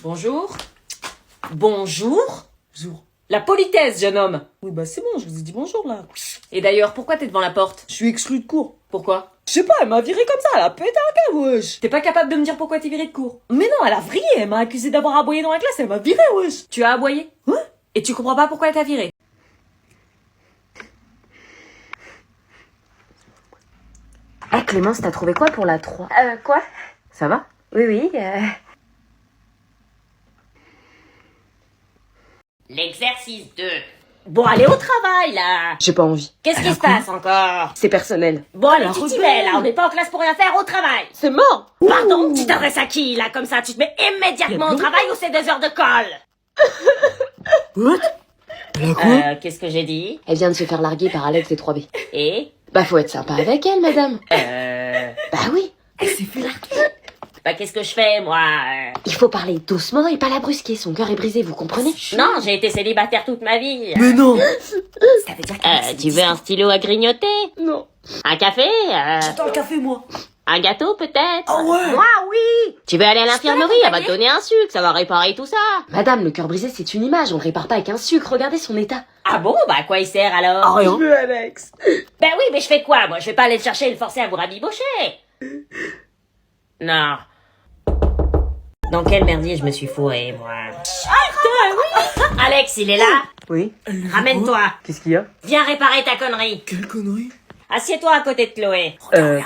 Bonjour. Bonjour. Bonjour. La politesse, jeune homme. Oui, bah c'est bon, je vous ai dit bonjour, là. Et d'ailleurs, pourquoi t'es devant la porte? Je suis exclu de cours. Pourquoi? Je sais pas, elle m'a viré comme ça, elle a pété un câble, wesh. T'es pas capable de me dire pourquoi t'es viré de cours? Mais non, elle a vrillé, elle m'a accusé d'avoir aboyé dans la classe, elle m'a viré, wesh. Tu as aboyé? Ouais. Et tu comprends pas pourquoi elle t'a viré? Eh Clémence, t'as trouvé quoi pour la 3? Quoi? Ça va? Oui. L'exercice 2. Bon, allez au travail, là. J'ai pas envie. Qu'est-ce qui se passe encore? C'est personnel. Bon, allez, tu t'y mets, là. On n'est pas en classe pour rien faire, au travail. C'est mort! Pardon, tu t'adresses à qui, là, comme ça? Tu te mets immédiatement au travail ou c'est 2 heures de colle? Qu'est-ce que j'ai dit? Elle vient de se faire larguer par Alex des 3B. Et? Bah faut être sympa avec elle, madame. Bah oui. Elle s'est fait larguer. Bah, qu'est-ce que je fais, moi? Il faut parler doucement et pas la brusquer, son cœur est brisé, vous comprenez? Non, j'ai été célibataire toute ma vie. Mais non. Ça veut dire que tu veux un stylo à grignoter? Non. Un café? J'attends le café, moi. Un gâteau, peut-être? Ah ouais. Moi, oui. Tu veux aller à l'infirmerie? Elle va te donner un sucre, ça va réparer tout ça. Madame, le cœur brisé c'est une image, on le répare pas avec un sucre, regardez son état. Ah bon? Bah, à quoi il sert, alors? Rien. veux Alex. Ben oui, mais je fais quoi? Moi, je vais pas aller le chercher et le forcer à vous rabibocher. Non. Dans quel merdier je me suis fourré, moi? Alex, il est là? Oui. Ramène-toi. Qu'est-ce qu'il y a? Viens réparer ta connerie. Quelle connerie. Assieds-toi à côté de Chloé.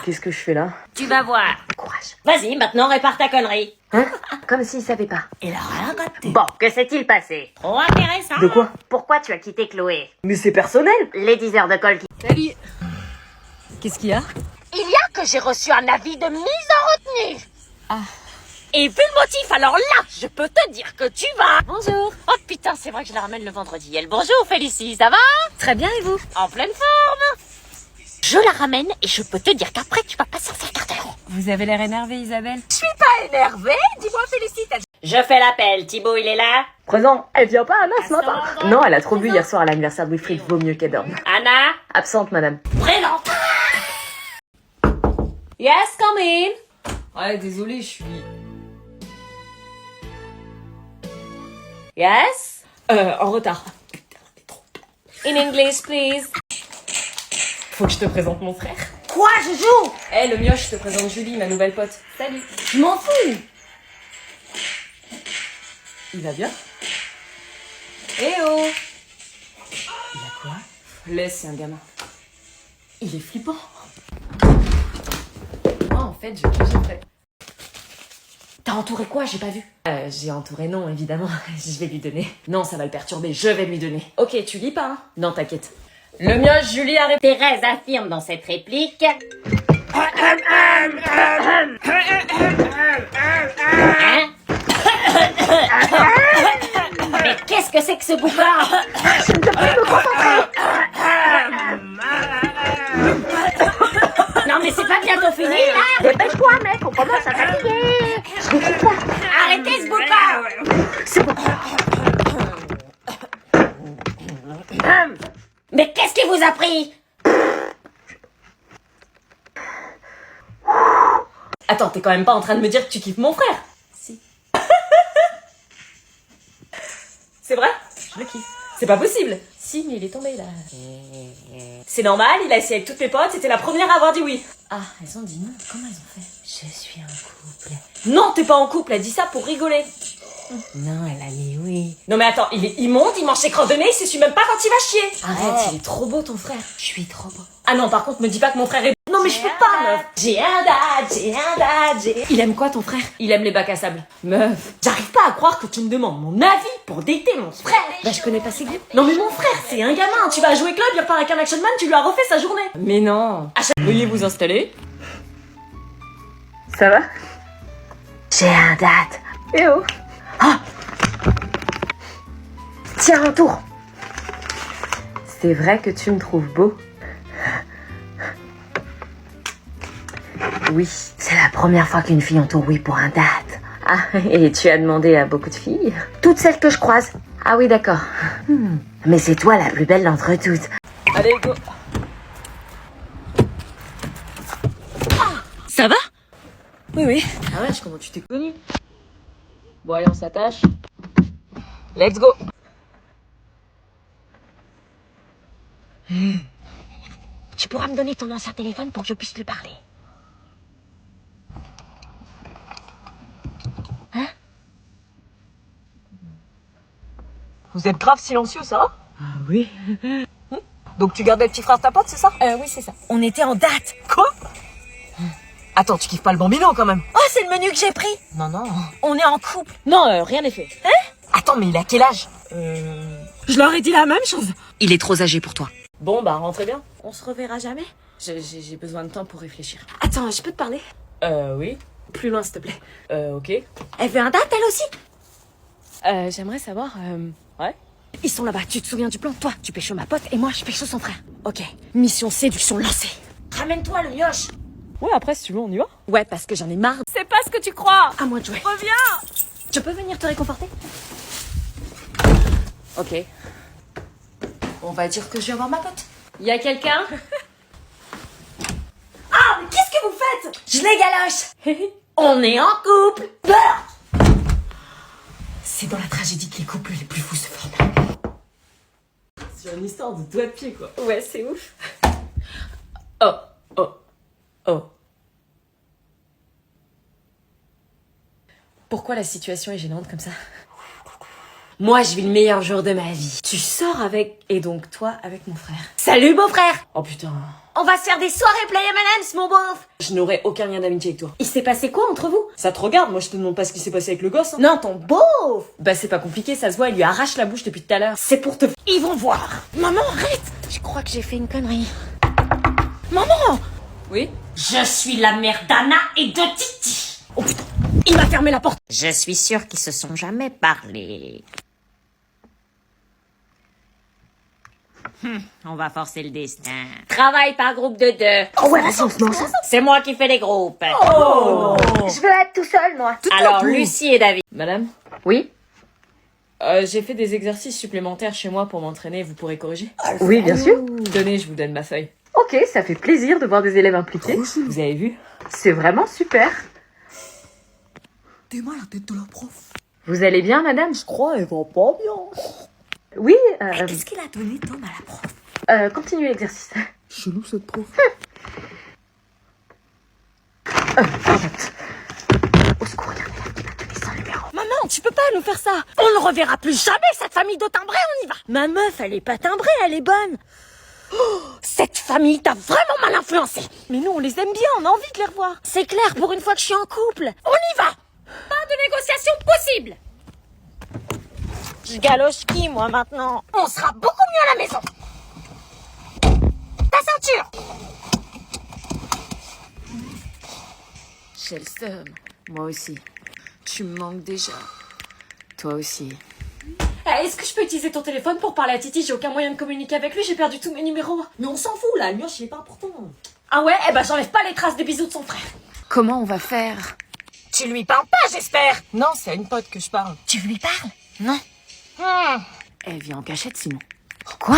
Qu'est-ce que je fais là? Tu vas voir. Courage. Vas-y, maintenant répare ta connerie. Hein? Comme s'il savait pas. Elle a rien raté. Bon, que s'est-il passé? Trop intéressant. De quoi? Pourquoi tu as quitté Chloé? Mais c'est personnel. Les 10 heures de colle qui... Salut. Qu'est-ce qu'il y a? Il y a que j'ai reçu un avis de mise en retenue. Ah. Et vu le motif, alors là, je peux te dire que tu vas... Bonjour. Oh putain, c'est vrai que je la ramène le vendredi. Elle, bonjour Félicie, ça va? Très bien, et vous? En pleine forme. Je la ramène et je peux te dire qu'après, tu vas passer un quart d'heure. Vous avez l'air énervée, Isabelle. Je suis pas énervée, dis-moi Félicie. Je fais l'appel, Thibaut, il est là? Présent. Elle vient pas, Anna, ce matin? Présent. Non, elle a trop bu hier soir à l'anniversaire de Wilfried, vaut mieux qu'elle dorme. Anna? Absente, madame. Présente. Yes, come in. Ouais, désolée, je suis... Yes? En retard. In English, please. Faut que je te présente mon frère. Quoi, Joujou? Eh, le mioche, je te présente Julie, ma nouvelle pote. Salut. Je m'en fous. Il va bien? Eh oh. Il a quoi? Laisse, c'est un gamin. Il est flippant. Oh, en fait, j'ai fait. T'as entouré quoi? J'ai pas vu. J'ai entouré non, évidemment. Je vais lui donner. Non, ça va le perturber, je vais lui donner. Ok, tu lis pas, hein? Non, t'inquiète. Le mioche, Julie, arrête. Thérèse affirme dans cette réplique... Hein? Mais qu'est-ce que c'est que ce boucan? Je ne peux plus me concentrer. Non mais c'est pas bientôt fini là? Dépêche-toi mec, on commence à fatiguer. Je ne trouve pas. Arrêtez ce boucan. Mais qu'est-ce qui vous a pris? Attends, t'es quand même pas en train de me dire que tu kiffes mon frère? Si. C'est vrai? Je le kiffe. C'est pas possible. Si, mais il est tombé là. C'est normal, il a essayé avec toutes mes potes, c'était la première à avoir dit oui. Ah, elles ont dit non, comment elles ont fait? Je suis en couple. Non, t'es pas en couple, elle dit ça pour rigoler. Non, elle a dit oui. Non mais attends, il est immonde, il mange ses crottes de nez, il s'essuie même pas quand il va chier. Arrête, il est trop beau ton frère. Je suis trop beau. Ah non, par contre, me dis pas que mon frère est... Non mais je peux pas, meuf. J'ai un dad. Il aime quoi ton frère? Il aime les bacs à sable. Meuf, j'arrive pas à croire que tu me demandes mon avis pour dater mon frère. Bah je connais pas ses goûts. Non mais mon frère, c'est un gamin. Tu vas jouer club, il repart avec un action man, tu lui as refait sa journée. Mais non. Veuillez vous installer. Ça va? J'ai un date. Eh oh. Ah. Tiens, un tour. C'est vrai que tu me trouves beau. Oui. C'est la première fois qu'une fille entoure oui pour un date. Ah, et tu as demandé à beaucoup de filles? Toutes celles que je croise. Ah oui, d'accord. Mais c'est toi la plus belle d'entre toutes. Allez, go. Ça va? Oui. Ah ouais, comment tu t'es connue? Bon, allez, on s'attache. Let's go. Tu pourras me donner ton ancien téléphone pour que je puisse lui parler. Vous êtes grave silencieux, ça va? Ah oui. Donc tu gardais le petit frère de ta pote, c'est ça? Oui, c'est ça. On était en date. Quoi? Attends, tu kiffes pas le bambino quand même? Oh, c'est le menu que j'ai pris. Non, non. On est en couple. Non, rien n'est fait. Attends, mais il a quel âge? Je leur ai dit la même chose. Il est trop âgé pour toi. Bon, bah, rentrez bien. On se reverra jamais. J'ai besoin de temps pour réfléchir. Attends, je peux te parler? Oui. Plus loin, s'il te plaît. Ok. Elle veut un date, elle aussi? J'aimerais savoir, ouais. Ils sont là-bas, tu te souviens du plan? Toi, tu pécho ma pote et moi, je pécho son frère. Ok, mission séduction lancée. Ramène-toi le mioche. Ouais, après, si tu veux, on y va. Ouais, parce que j'en ai marre. C'est pas ce que tu crois. À moi de jouer. Reviens. Je peux venir te réconforter? Ok. On va dire que je viens voir ma pote. Y a quelqu'un? Ah, mais qu'est-ce que vous faites? Je les galoche. On est en couple. Beurre. C'est dans la tragédie que les couples les plus fous se forment. C'est une histoire de doigt de pied, quoi. Ouais, c'est ouf. Oh. Pourquoi la situation est gênante comme ça? Moi, je vis le meilleur jour de ma vie. Tu sors avec... Et donc, toi, avec mon frère. Salut, beau-frère. Oh putain. On va se faire des soirées Play M&M's, mon beauf. Je n'aurais aucun lien d'amitié avec toi. Il s'est passé quoi entre vous? Ça te regarde, moi je te demande pas ce qui s'est passé avec le gosse. Hein. Non, ton beauf. Bah c'est pas compliqué, ça se voit, il lui arrache la bouche depuis tout à l'heure. C'est pour te... Ils vont voir. Maman, arrête. Je crois que j'ai fait une connerie. Maman. Oui? Je suis la mère d'Anna et de Titi. Oh putain, il m'a fermé la porte. Je suis sûre qu'ils se sont jamais parlé. On va forcer le destin. Travail par groupe de 2. Oh ouais, vas-y, on se met ensemble. C'est moi qui fais les groupes. Je veux être tout seul, moi. Alors, Lucie et David. Madame? Oui? J'ai fait des exercices supplémentaires chez moi pour m'entraîner, vous pourrez corriger? Oui, bien sûr. Tenez, je vous donne ma feuille. Ok, ça fait plaisir de voir des élèves impliqués. Vous avez vu? C'est vraiment super. T'es mal la tête de la prof. Vous allez bien, madame? Je crois elle va pas bien. Oui, Qu'est-ce qu'il a donné, Tom, à la prof? continuez l'exercice. Chelou cette prof. Au secours, il y a un élève qui m'a donné son numéro. Maman, tu peux pas nous faire ça. On ne reverra plus jamais cette famille de timbrés, on y va. Ma meuf, elle est pas timbrée, elle est bonne. Oh, cette famille t'a vraiment mal influencé. Mais nous, on les aime bien, on a envie de les revoir. C'est clair, pour une fois que je suis en couple. On y va. Pas de négociation possible. Je galoche qui, moi, maintenant? On sera beaucoup mieux à la maison. Ta ceinture. J'ai le seum. Moi aussi. Tu me manques déjà. Toi aussi. Est-ce que je peux utiliser ton téléphone pour parler à Titi? J'ai aucun moyen de communiquer avec lui, j'ai perdu tous mes numéros. Mais on s'en fout là, le mioche il est pas important. Ah ouais? Eh ben j'enlève pas les traces des bisous de son frère. Comment on va faire? Tu lui parles pas, j'espère. Non, c'est à une pote que je parle. Tu lui parles? Non. Hmm. Elle vit en cachette sinon. Quoi?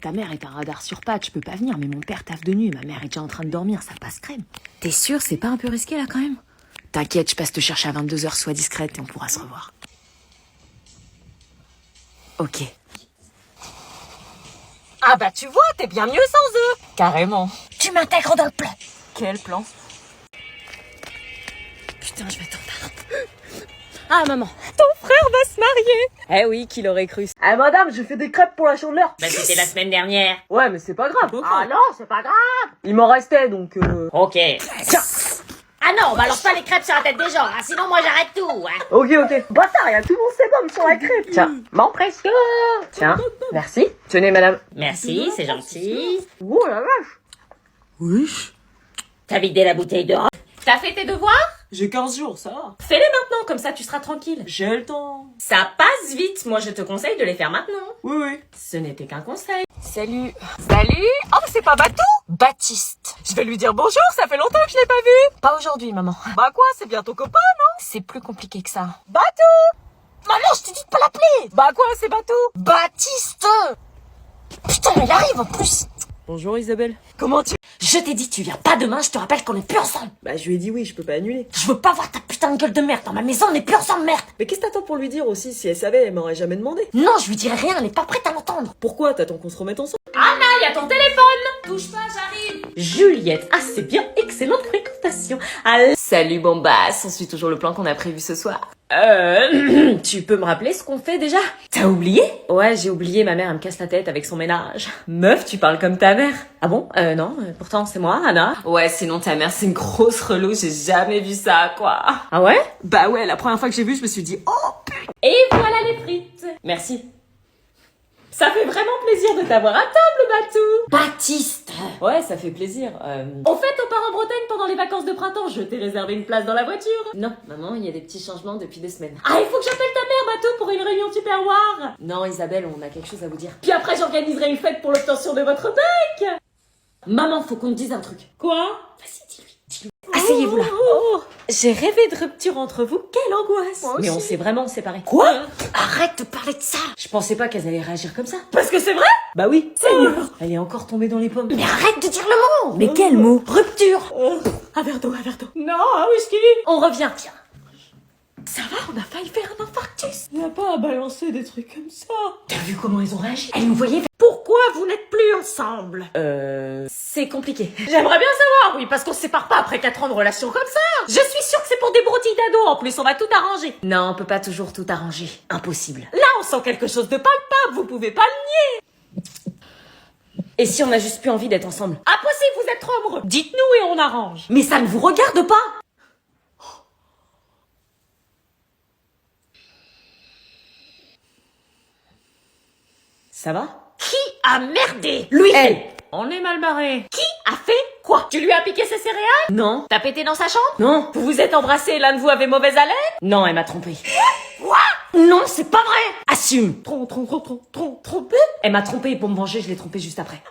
Ta mère est un radar sur pattes, je peux pas venir, mais mon père taffe de nuit, ma mère est déjà en train de dormir, ça passe crème. T'es sûr, c'est pas un peu risqué là quand même? T'inquiète, je passe te chercher à 22h, sois discrète et on pourra se revoir. Ok. Ah bah tu vois, t'es bien mieux sans eux. Carrément. Tu m'intègres dans le plan. Quel plan? Putain, je vais t'en tard. Ah maman. Ton frère va se marier. Eh oui, qui l'aurait cru? Eh madame, j'ai fait des crêpes pour la chandeleur. Bah, c'était la semaine dernière. Ouais, mais c'est pas grave. Ah non, c'est pas grave. Il m'en restait donc. Ok. Ah non, on balance pas les crêpes sur la tête des gens, hein, sinon moi j'arrête tout. Hein. Ok. Bâtard, il y a tout mon sébum sur la crêpe. Tiens, mon précieux. Tiens, merci. Tenez madame. Merci, c'est gentil. Oh la vache. Wesh. T'as vidé la bouteille de rhum? T'as fait tes devoirs? J'ai 15 jours, ça va. Fais-les maintenant, comme ça tu seras tranquille. J'ai le temps. Ça passe vite, moi je te conseille de les faire maintenant. Oui. Ce n'était qu'un conseil. Salut. Salut. Oh, mais c'est pas Batou? Baptiste. Je vais lui dire bonjour, ça fait longtemps que je l'ai pas vu. Pas aujourd'hui, maman. Bah quoi, c'est bien ton copain, non? C'est plus compliqué que ça. Batou. Maman, je t'ai dit de pas l'appeler. Bah quoi, c'est Batou? Baptiste. Putain, il arrive en plus. Bonjour Isabelle. Comment tu... Je Je t'ai dit, tu viens pas demain, je te rappelle qu'on est plus ensemble. Bah, je lui ai dit oui, je peux pas annuler. Je veux pas voir ta putain de gueule de merde dans ma maison, on est plus ensemble, merde. Mais qu'est-ce que t'attends pour lui dire aussi? Si elle savait, elle m'aurait jamais demandé. Non, je lui dirai rien, elle est pas prête à l'entendre. Pourquoi? T'attends qu'on se remette ensemble? Anna, il y a ton téléphone. Touche pas, j'arrive. Juliette, ah c'est bien, excellente fréquentation. Salut Bombasse, on suit toujours le plan qu'on a prévu ce soir. Tu peux me rappeler ce qu'on fait déjà? T'as oublié? Ouais, j'ai oublié, ma mère elle me casse la tête avec son ménage. Meuf, tu parles comme ta mère. Ah bon? Non, pourtant c'est moi, Anna. Ouais, sinon ta mère c'est une grosse relou, j'ai jamais vu ça, quoi. Ah ouais? Bah ouais, la première fois que j'ai vu, je me suis dit, oh putain. Et voilà les frites. Merci. Ça fait vraiment plaisir de t'avoir à table, Batou. Baptiste. Ouais, ça fait plaisir. Au fait, on part en Bretagne pendant les vacances de printemps. Je t'ai réservé une place dans la voiture. Non, maman, il y a des petits changements depuis 2 semaines. Ah, il faut que j'appelle ta mère, Batou, pour une réunion Tupperware. Non, Isabelle, on a quelque chose à vous dire. Puis après, j'organiserai une fête pour l'obtention de votre bac. Maman, faut qu'on te dise un truc. Quoi? Vas-y, dis-lui. Asseyez-vous là. Oh, j'ai rêvé de rupture entre vous. Quelle angoisse. Mais on s'est vraiment séparés. Quoi? Arrête de parler de ça. Je pensais pas qu'elles allaient réagir comme ça. Parce que c'est vrai? Bah oui. Seigneur. Elle est encore tombée dans les pommes. Mais arrête de dire le mot. Mais quel mot? Rupture. Un verre d'eau, un verre d'eau. Non, un whisky. On revient, tiens. Ça va, on a failli faire un infarctus. Il n'y a pas à balancer des trucs comme ça. T'as vu comment ils ont réagi? Elle nous voyait. Pourquoi vous n'êtes plus ensemble? C'est compliqué. J'aimerais bien savoir, oui, parce qu'on se sépare pas après 4 ans de relation comme ça. Je suis sûre que c'est pour des broutilles d'ado, en plus, on va tout arranger. Non, on peut pas toujours tout arranger. Impossible. Là, on sent quelque chose de palpable, vous pouvez pas le nier. Et si on a juste plus envie d'être ensemble? Impossible, vous êtes trop amoureux. Dites-nous et on arrange. Mais ça ne vous regarde pas. Ça va? Qui a merdé? Lui. Elle. On est mal barré. Qui a fait quoi? Tu lui as piqué ses céréales? Non. T'as pété dans sa chambre? Non. Vous vous êtes embrassés et l'un de vous avait mauvaise haleine? Non, elle m'a trompé. Quoi? Non, c'est pas vrai. Assume. Trompé? Elle m'a trompé pour me venger, je l'ai trompé juste après.